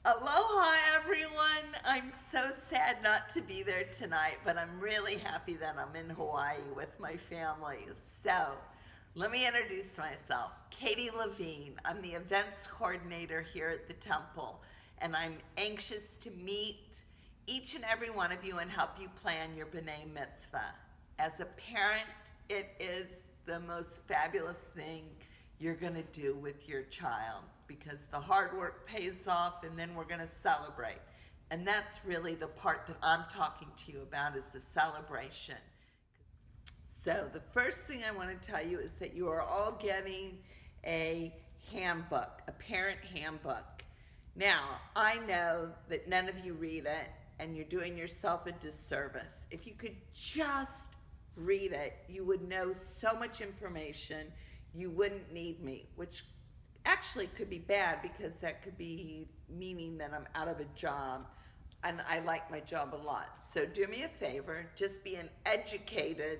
Aloha, everyone. I'm so sad not to be there tonight, but I'm really happy that I'm in Hawaii with my family. So, let me introduce myself. Katie Levine. I'm the events coordinator here at the temple, and I'm anxious to meet each and every one of you and help you plan your B'nai Mitzvah. As a parent, it is the most fabulous thing you're going to do with your child because the hard work pays off and then we're going to celebrate. And that's really the part that I'm talking to you about is the celebration. So the first thing I want to tell you is that you are all getting a handbook, a parent handbook. Now, I know that none of you read it and you're doing yourself a disservice. If you could just read it, you would know so much information you wouldn't need me, which actually could be bad because that could be meaning that I'm out of a job and I like my job a lot. So do me a favor, just be an educated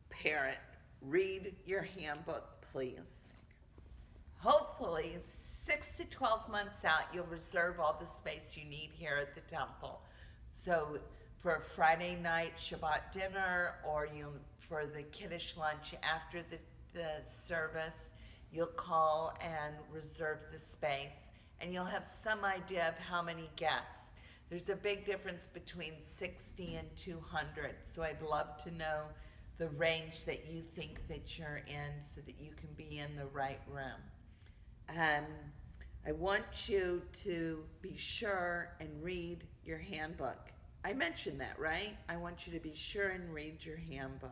parent. Read your handbook, please. Hopefully, 6 to 12 months out, you'll reserve all the space you need here at the temple. So for a Friday night Shabbat dinner or for the kiddush lunch after the service, you'll call and reserve the space and you'll have some idea of how many guests. There's a big difference between 60 and 200, so I'd love to know the range that you think that you're in so that you can be in the right room. I want you to be sure and read your handbook. I mentioned that, right? I want you to be sure and read your handbook.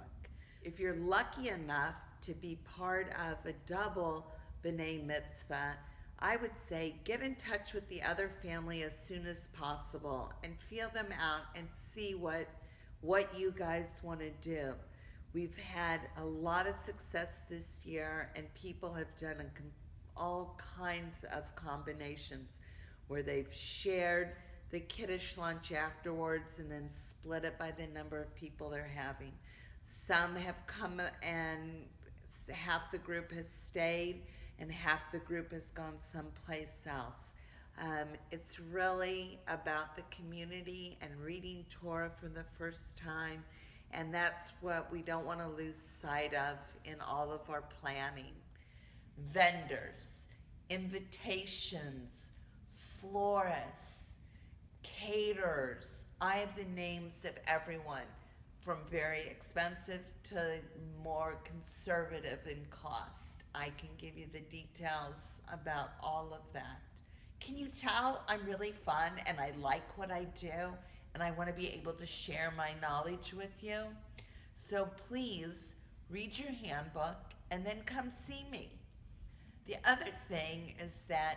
If you're lucky enough to be part of a double B'nai Mitzvah, I would say get in touch with the other family as soon as possible and feel them out and see what you guys want to do. We've had a lot of success this year and people have done all kinds of combinations where they've shared the kiddush lunch afterwards and then split it by the number of people they're having. Some have come and half the group has stayed and half the group has gone someplace else. It's really about the community and reading Torah for the first time, and that's what we don't want to lose sight of in all of our planning. Vendors, invitations, florists, caterers. I have the names of everyone from very expensive to more conservative in cost. I can give you the details about all of that. Can you tell I'm really fun and I like what I do and I want to be able to share my knowledge with you? So please read your handbook and then come see me. The other thing is that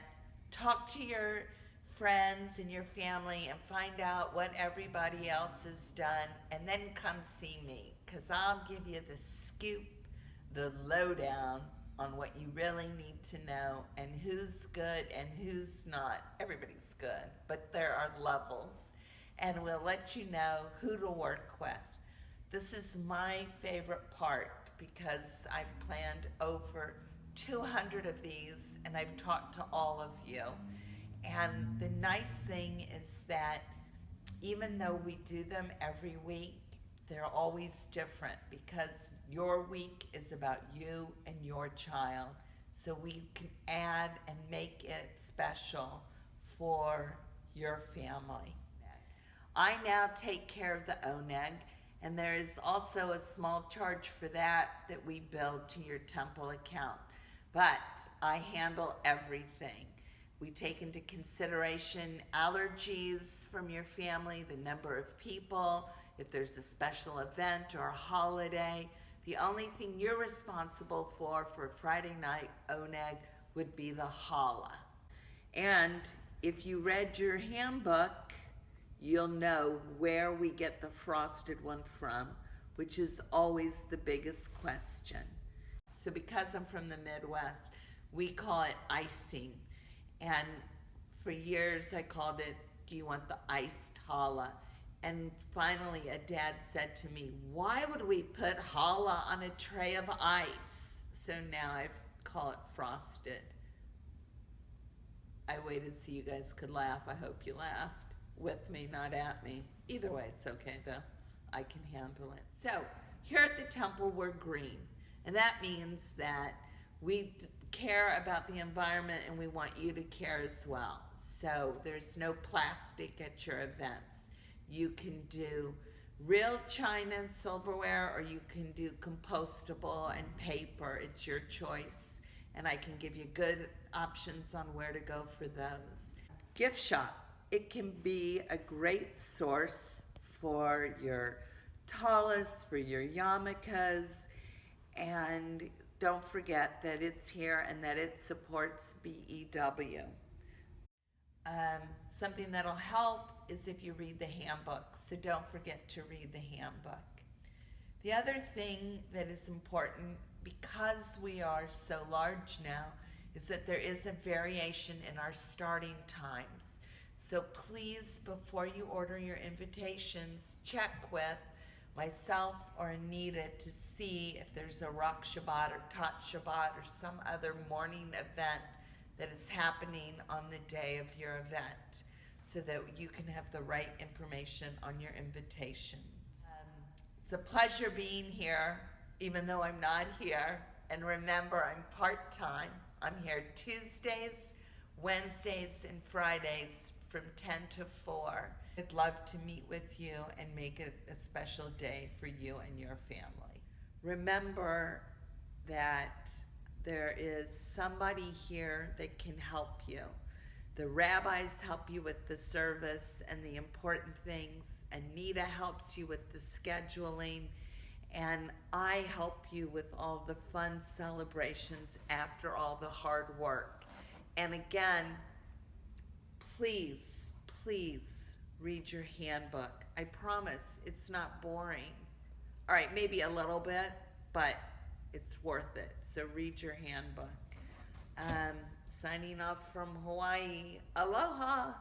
talk to your friends and your family and find out what everybody else has done and then come see me because I'll give you the scoop, the lowdown on what you really need to know and who's good and who's not. Everybody's good, but there are levels and we'll let you know who to work with. This is my favorite part because I've planned over 200 of these and I've talked to all of you. And the nice thing is that even though we do them every week, they're always different because your week is about you and your child. So we can add and make it special for your family. I now take care of the oneg, and there is also a small charge for that we bill to your temple account. But I handle everything. We take into consideration allergies from your family, the number of people, if there's a special event or a holiday. The only thing you're responsible for Friday night oneg would be the challah. And if you read your handbook, you'll know where we get the frosted one from, which is always the biggest question. So because I'm from the Midwest, we call it icing. And for years I called it, do you want the iced challah? And finally a dad said to me, why would we put challah on a tray of ice? So now I call it frosted. I waited so you guys could laugh. I hope you laughed with me, not at me. Either way, it's okay though. I can handle it. So, here at the temple, we're green. And that means that we care about the environment and we want you to care as well. So, there's no plastic at your events. You can do real china and silverware, or you can do compostable and paper. It's your choice. And I can give you good options on where to go for those. Gift shop. It can be a great source for your talis, for your yarmulkes, and don't forget that it's here and that it supports BEW. Something that'll help is if you read the handbook, so don't forget to read the handbook. The other thing that is important, because we are so large now, is that there is a variation in our starting times. So please, before you order your invitations, check with myself or Anita to see if there's a Rock Shabbat or Tot Shabbat or some other morning event that is happening on the day of your event, so that you can have the right information on your invitations. It's a pleasure being here, even though I'm not here. And remember, I'm part-time. I'm here Tuesdays, Wednesdays, and Fridays from 10 to 4. I'd love to meet with you and make it a special day for you and your family. Remember that there is somebody here that can help you. The rabbis help you with the service and the important things. Anita helps you with the scheduling. And I help you with all the fun celebrations after all the hard work. And again, please, please read your handbook. I promise it's not boring. All right, maybe a little bit, but it's worth it. So read your handbook. Signing off from Hawaii. Aloha.